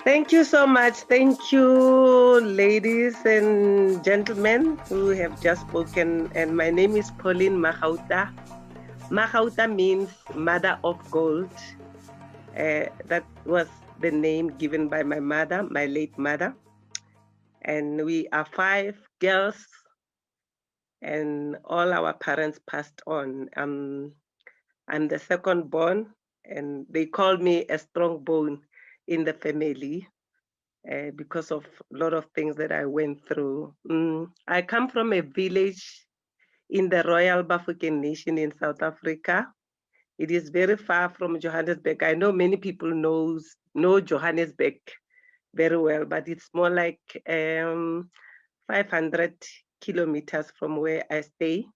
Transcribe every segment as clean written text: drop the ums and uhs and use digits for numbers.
Thank you so much. Thank you, ladies and gentlemen who have just spoken. And my name is Pauline Magauta. Magauta means mother of gold. That was the name given by my mother, my late mother. And we are 5 girls, and all our parents passed on. I'm the second born, and they call me a strong bone in the family. Because of a lot of things that I went through. I come from a village in the Royal Bafokeng Nation in South Africa. It is very far from Johannesburg. I know many people know Johannesburg very well, but it's more like 500 kilometers from where I stay.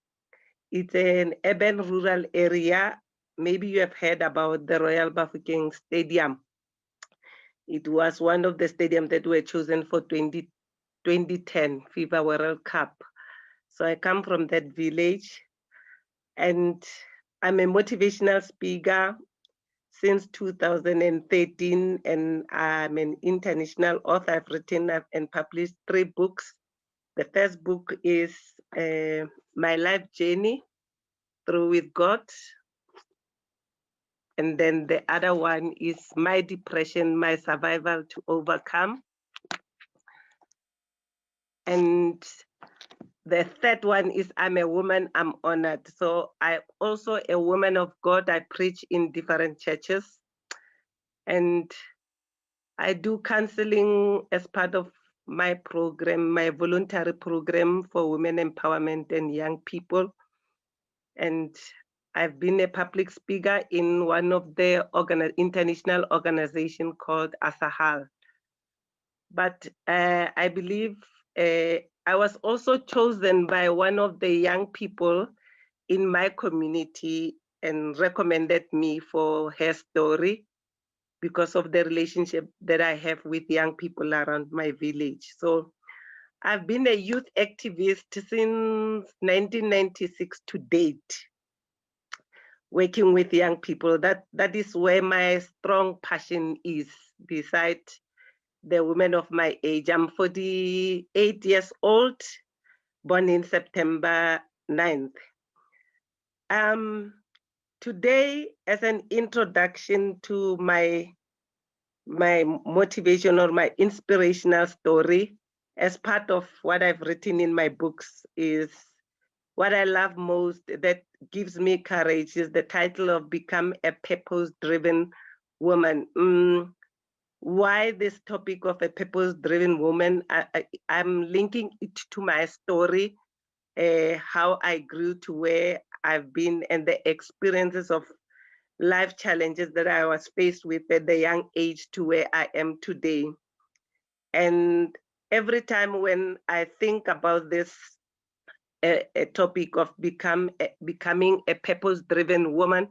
It's an urban rural area. Maybe you have heard about the Royal Bafokeng Stadium. It was one of the stadiums that were chosen for 2010 FIFA World Cup. So I come from that village, and I'm a motivational speaker since 2013, and I'm an international author. I've written and published 3 books. The first book is My Life Journey Through with God. And then the other one is My Depression, My Survival to Overcome. And the third one is I'm a woman, I'm honored. So I'm also a woman of God. I preach in different churches. And I do counseling as part of my program, my voluntary program for women empowerment and young people. And I've been a public speaker in one of the international organization called Asahal. But I believe I was also chosen by one of the young people in my community and recommended me for her story because of the relationship that I have with young people around my village. So I've been a youth activist since 1996 to date, working with young people. That is where my strong passion is, besides the women of my age. I'm 48 years old, born in September 9th. Today, as an introduction to my motivation or my inspirational story, as part of what I've written in my books, is what I love most that gives me courage is the title of Become a Purpose-Driven Woman. Why this topic of a purpose-driven woman? I'm linking it to my story, how I grew to where I've been, and the experiences of life challenges that I was faced with at the young age to where I am today. And every time when I think about this a topic of becoming a purpose-driven woman,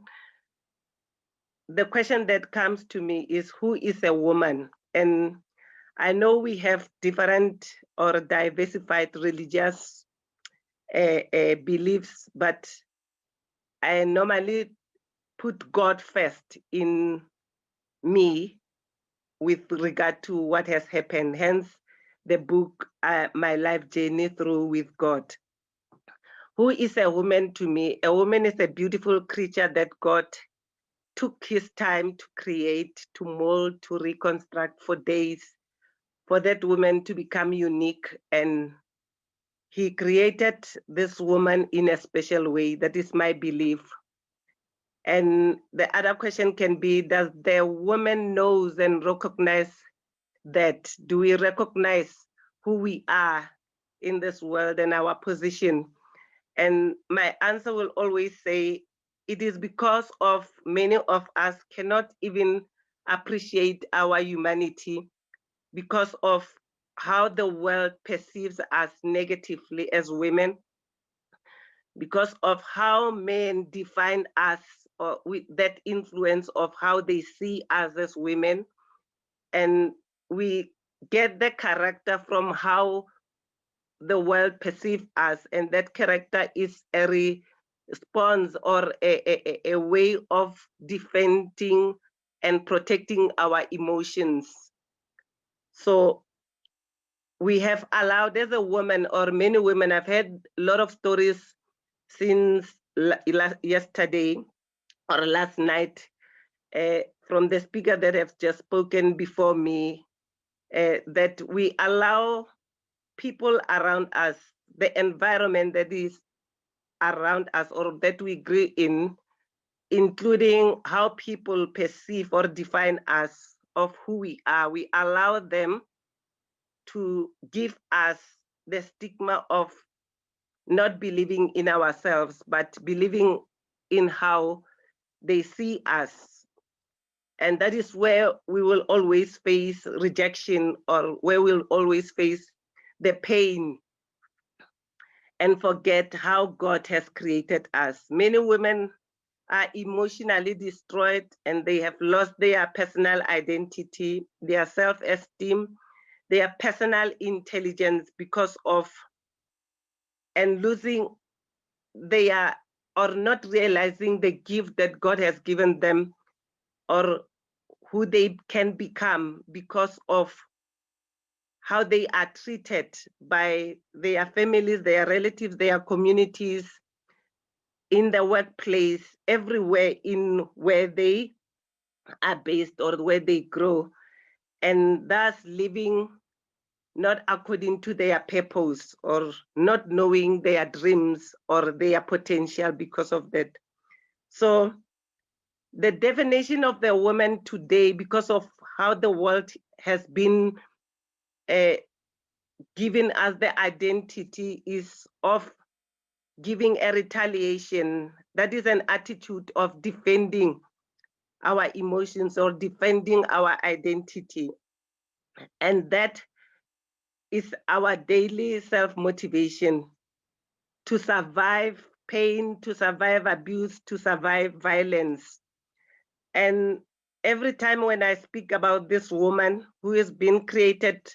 the question that comes to me is, who is a woman? And I know we have different or diversified religious beliefs, but I normally put God first in me with regard to what has happened. Hence, the book, My Life Journey Through with God. Who is a woman to me? A woman is a beautiful creature that God took his time to create, to mold, to reconstruct for days, for that woman to become unique. And he created this woman in a special way. That is my belief. And the other question can be, does the woman knows and recognize that? Do we recognize who we are in this world and our position? And my answer will always say, it is because of many of us cannot even appreciate our humanity because of how the world perceives us negatively as women, because of how men define us, or with that influence of how they see us as women. And we get the character from how the world perceives us, and that character is a response or a way of defending and protecting our emotions. So we have allowed, as a woman or many women, I've heard a lot of stories since yesterday or last night from the speaker that have just spoken before me, that we allow people around us, the environment that is around us or that we agree in, including how people perceive or define us of who we are. We allow them to give us the stigma of not believing in ourselves, but believing in how they see us. And that is where we will always face rejection, or where we'll always face the pain and forget how God has created us. Many women are emotionally destroyed and they have lost their personal identity, their self-esteem, their personal intelligence because of, and losing their, or not realizing the gift that God has given them, or who they can become because of how they are treated by their families, their relatives, their communities, in the workplace, everywhere in where they are based or where they grow, and thus living not according to their purpose or not knowing their dreams or their potential because of that. So the definition of the woman today, because of how the world has been giving us the identity, is of giving a retaliation. That is an attitude of defending our emotions or defending our identity. And that is our daily self-motivation to survive pain, to survive abuse, to survive violence. And every time when I speak about this woman who has been created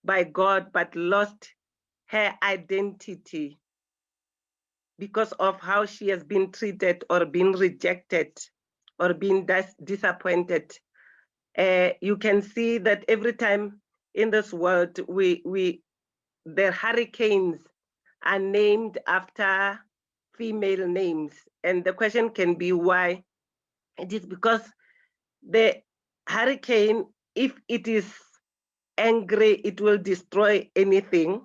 by God but lost her identity because of how she has been treated or been rejected or been disappointed, you can see that every time in this world, the hurricanes are named after female names. And the question can be why. It is because the hurricane, if it is angry, it will destroy anything.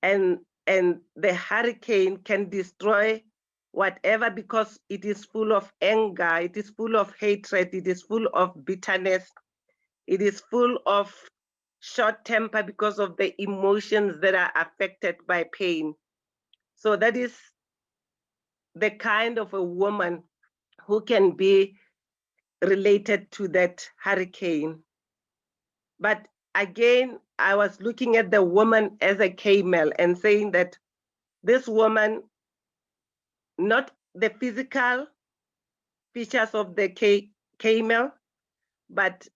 And the hurricane can destroy whatever because it is full of anger, it is full of hatred, it is full of bitterness, it is full of short temper because of the emotions that are affected by pain. So that is the kind of a woman who can be related to that hurricane. But again, I was looking at the woman as a camel and saying that this woman, not the physical features of the camel, but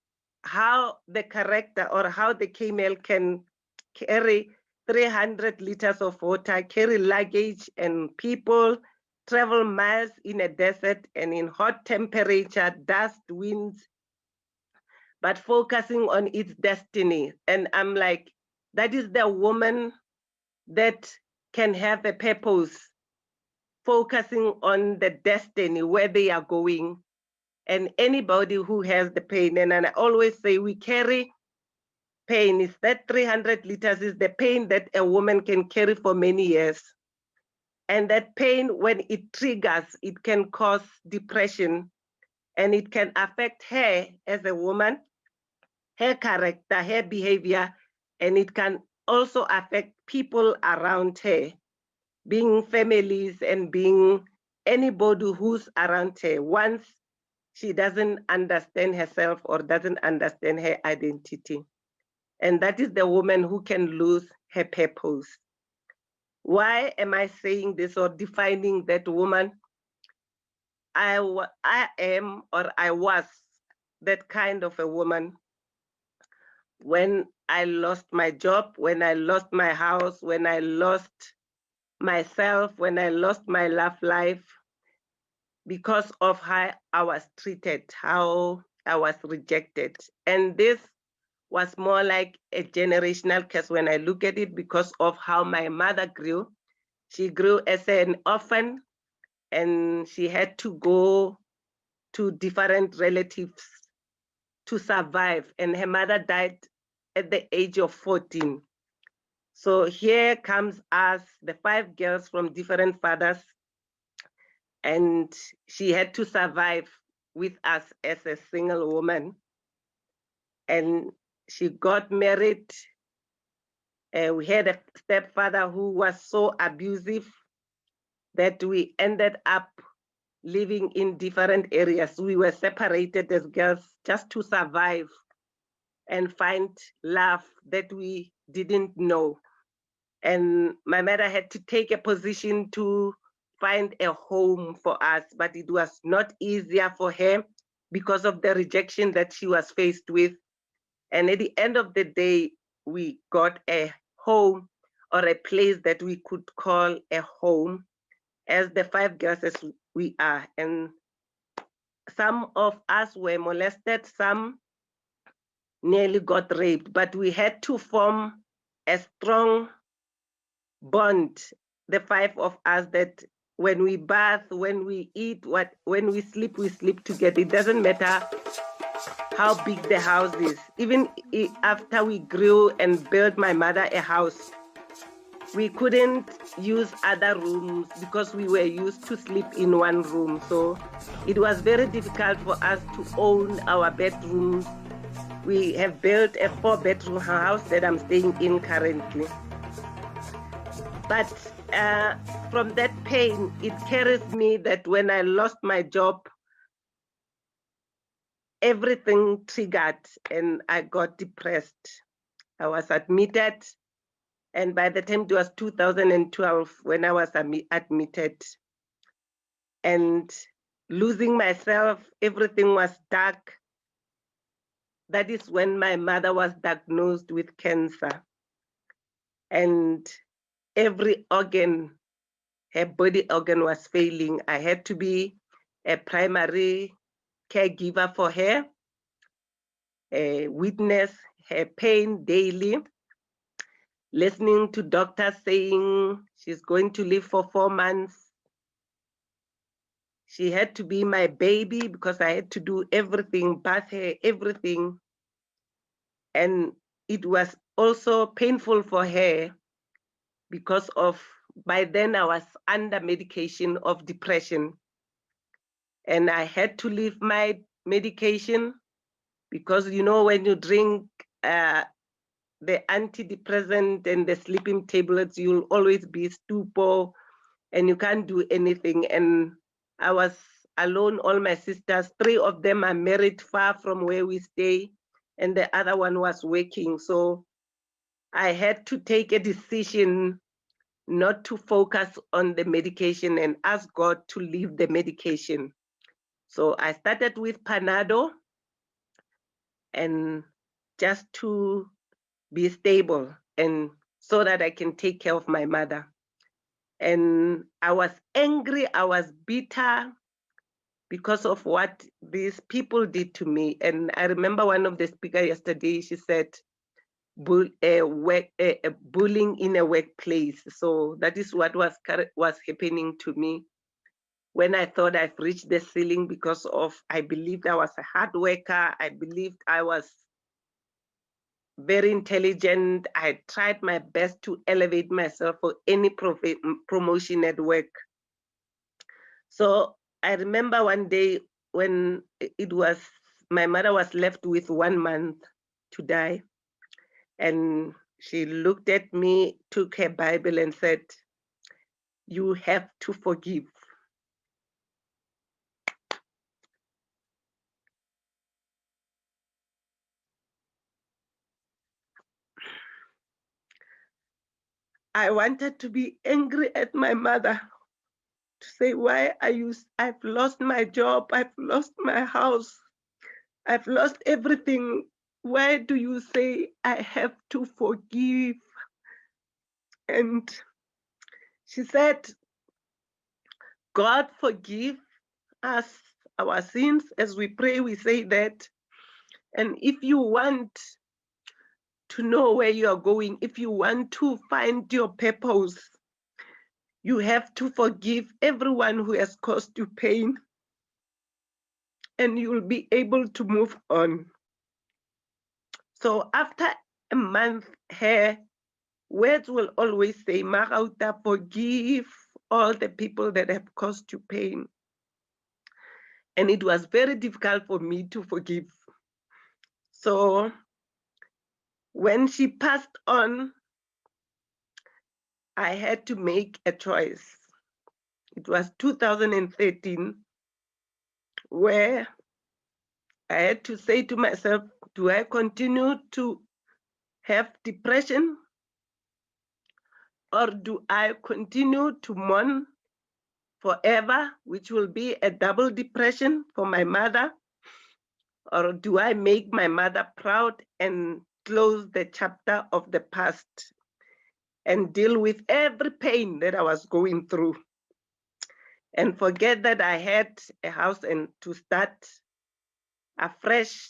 how the character or how the camel can carry 300 liters of water, carry luggage and people, travel miles in a desert and in hot temperature, dust, winds, but focusing on its destiny. And I'm like, that is the woman that can have a purpose, focusing on the destiny, where they are going, and anybody who has the pain. And I always say we carry pain. Is that 300 liters is the pain that a woman can carry for many years. And that pain, when it triggers, it can cause depression, and it can affect her as a woman, her character, her behavior, and it can also affect people around her, being families and being anybody who's around her. Once she doesn't understand herself or doesn't understand her identity. And that is the woman who can lose her purpose. Why am I saying this or defining that woman? I am, or I was, that kind of a woman when I lost my job, when I lost my house, when I lost myself, when I lost my love life, because of how I was treated, how I was rejected. And this was more like a generational curse when I look at it, because of how my mother grew. She grew as an orphan, and she had to go to different relatives to survive. And her mother died at the age of 14. So here comes us, the 5 girls from different fathers, and she had to survive with us as a single woman. And she got married. We had a stepfather who was so abusive that we ended up living in different areas. We were separated as girls just to survive and find love that we didn't know. And my mother had to take a position to find a home for us, but it was not easier for her because of the rejection that she was faced with. And at the end of the day, we got a home, or a place that we could call a home, as the 5 girls as we are. And some of us were molested, some nearly got raped, but we had to form a strong bond, the 5 of us, that when we bath, when we eat, when we sleep together. It doesn't matter how big the house is. Even after we grew and built my mother a house, we couldn't use other rooms because we were used to sleep in one room. So it was very difficult for us to own our bedrooms. We have built a 4-bedroom house that I'm staying in currently. But from that pain, it carries me that when I lost my job, everything triggered and I got depressed. I was admitted, and by the time it was 2012 when I was admitted, and losing myself, everything was dark. That is when my mother was diagnosed with cancer. And every organ, her body organ was failing. I had to be a primary caregiver for her, witness her pain daily, listening to doctors saying she's going to live for 4 months. She had to be my baby because I had to do everything, bath her, everything. And it was also painful for her because of, by then I was under medication of depression. And I had to leave my medication because, you know, when you drink the antidepressant and the sleeping tablets, you'll always be stupor and you can't do anything. And I was alone, all my sisters, 3 of them are married far from where we stay, and the other one was working. So I had to take a decision not to focus on the medication and ask God to leave the medication. So I started with Panado, and just to be stable and so that I can take care of my mother. And I was angry, I was bitter because of what these people did to me. And I remember one of the speakers yesterday, she said, bullying in a workplace. So that is what was happening to me when I thought I've reached the ceiling, because of, I believed I was a hard worker. I believed I was very intelligent. I tried my best to elevate myself for any promotion at work. So I remember one day when it was, my mother was left with 1 month to die. And she looked at me, took her Bible and said, "You have to forgive." I wanted to be angry at my mother, to say, why are you, I've lost my job, I've lost my house, I've lost everything. Why do you say I have to forgive? And she said, God forgive us our sins. As we pray, we say that. And if you want to know where you are going. If you want to find your purpose, you have to forgive everyone who has caused you pain, and you will be able to move on. So after a month here, words will always say, Magauta, forgive all the people that have caused you pain. And it was very difficult for me to forgive. So when she passed on, I had to make a choice. It was 2013, where I had to say to myself, do I continue to have depression, or do I continue to mourn forever, which will be a double depression for my mother? Or do I make my mother proud and close the chapter of the past and deal with every pain that I was going through, and forget that I had a house and to start afresh,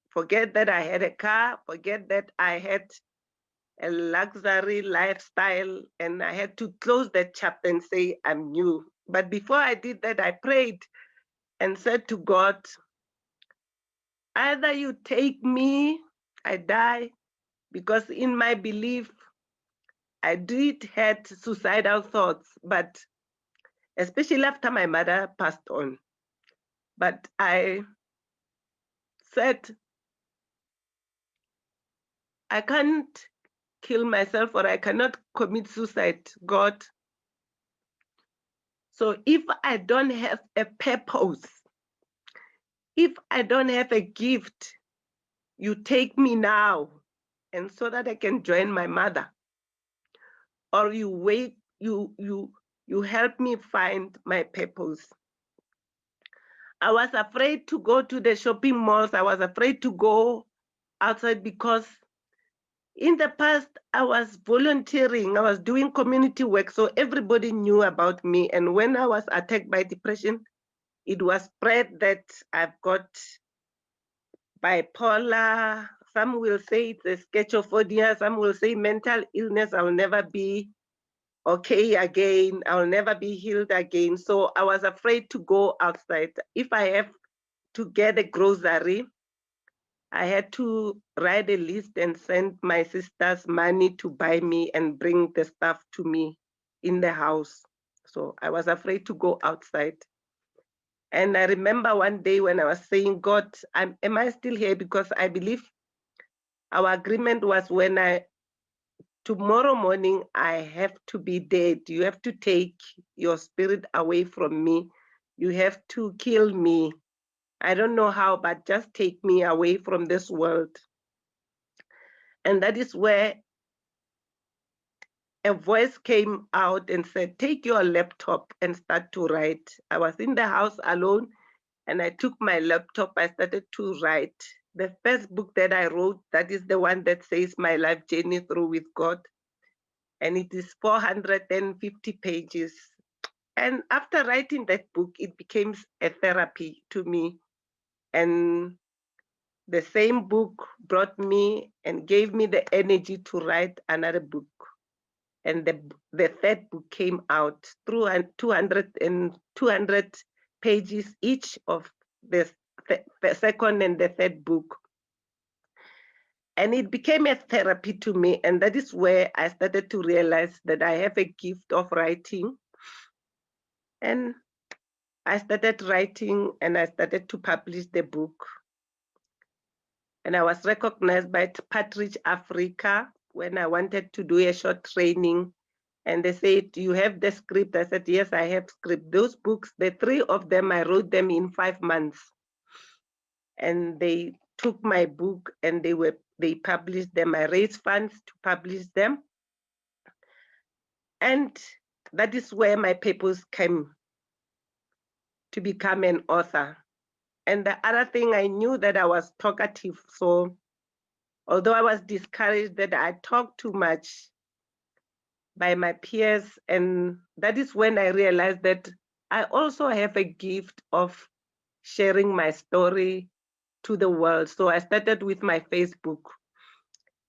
forget that I had a car, forget that I had a luxury lifestyle, and I had to close that chapter and say, I'm new. But before I did that, I prayed and said to God, either you take me, I die, because in my belief, I did had suicidal thoughts, but especially after my mother passed on. But I said, I can't kill myself, or I cannot commit suicide, God. So if I don't have a purpose, if I don't have a gift, you take me now, and so that I can join my mother, or you wait, you help me find my purpose. I was afraid to go to the shopping malls. I was afraid to go outside because in the past I was volunteering, I was doing community work, so everybody knew about me. And when I was attacked by depression, it was spread that I've got bipolar. Some will say it's a schizophrenia. Some will say mental illness. I'll never be okay again. I'll never be healed again. So I was afraid to go outside. If I have to get a grocery, I had to write a list and send my sisters money to buy me and bring the stuff to me in the house. So I was afraid to go outside. And I remember one day when I was saying, God, am I still here? Because I believe our agreement was tomorrow morning, I have to be dead. You have to take your spirit away from me. You have to kill me. I don't know how, but just take me away from this world. And that is where a voice came out and said, take your laptop and start to write. I was in the house alone, and I took my laptop. I started to write. The first book that I wrote, that is the one that says My Life Journey Through with God. And it is 450 pages. And after writing that book, it became a therapy to me. And the same book brought me and gave me the energy to write another book. And the third book came out through 200 pages each of the second and the third book. And it became a therapy to me. And that is where I started to realize that I have a gift of writing. And I started writing, and I started to publish the book. And I was recognized by Partridge Africa when I wanted to do a short training. And they said, you have the script? I said, yes, I have script. Those books, the three of them, I wrote them in 5 months. And they took my book and they published them. I raised funds to publish them. And that is where my purpose came, to become an author. And the other thing, I knew that I was talkative. So although I was discouraged that I talked too much by my peers, and that is when I realized that I also have a gift of sharing my story to the world. So I started with my Facebook.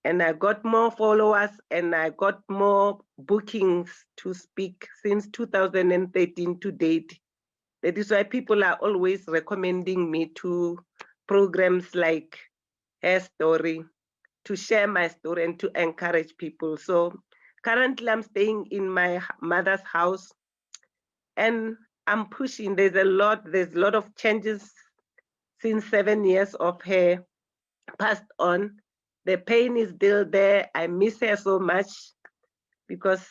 And I got more followers and I got more bookings to speak since 2013 to date. That is why people are always recommending me to programs like Her Story, to share my story and to encourage people. So currently I'm staying in my mother's house and I'm pushing. There's a lot of changes since 7 years of her passed on. The pain is still there. I miss her so much because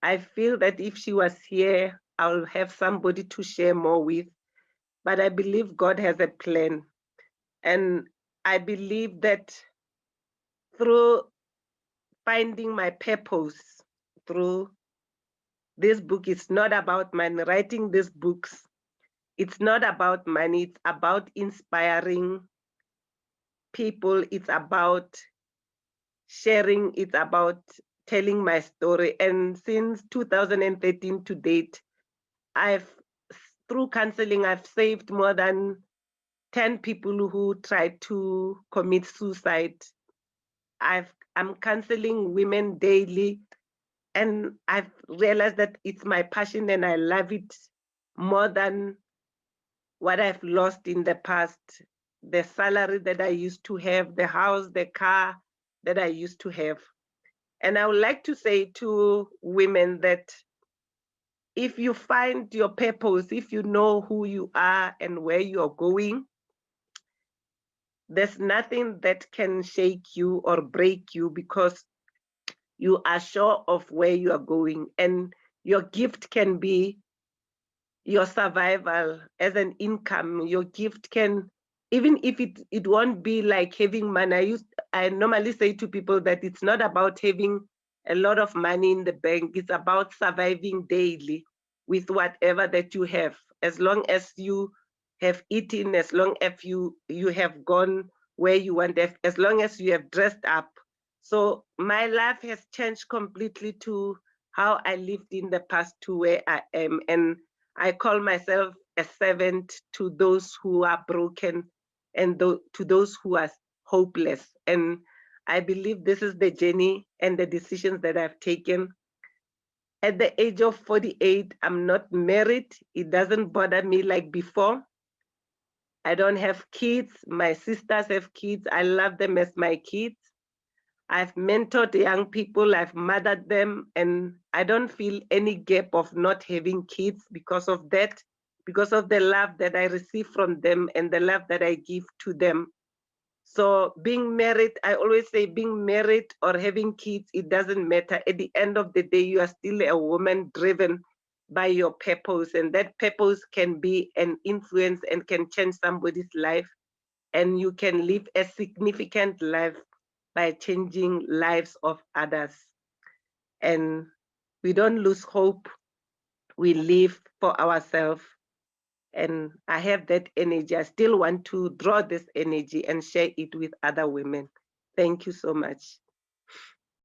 I feel that if she was here, I'll have somebody to share more with. But I believe God has a plan. And I believe that through finding my purpose, through this book, it's not about money. Writing these books, it's not about money. It's about inspiring people. It's about sharing. It's about telling my story. And since 2013 to date, through counseling, I've saved more than 10 people who tried to commit suicide. I'm counseling women daily, and I've realized that it's my passion and I love it more than what I've lost in the past. The salary that I used to have, the house, the car that I used to have. And I would like to say to women that if you find your purpose, if you know who you are and where you are going, there's nothing that can shake you or break you because you are sure of where you are going. And your gift can be your survival as an income. Your gift can, even if it won't be like having money. I normally say to people that it's not about having a lot of money in the bank. It's about surviving daily with whatever that you have. As long as you have eaten, as long as you have gone where you want, as long as you have dressed up. So my life has changed completely to how I lived in the past to where I am. And I call myself a servant to those who are broken and to those who are hopeless. And I believe this is the journey and the decisions that I've taken. At the age of 48, I'm not married. It doesn't bother me like before. I don't have kids. My sisters have kids. I love them as my kids. I've mentored young people, I've mothered them, and I don't feel any gap of not having kids because of that, because of the love that I receive from them and the love that I give to them. So being married, I always say being married or having kids, it doesn't matter. At the end of the day, you are still a woman driven by your purpose, and that purpose can be an influence and can change somebody's life, and you can live a significant life by changing lives of others. And we don't lose hope. We live for ourselves. And I have that energy. I still want to draw this energy and share it with other women. Thank you so much.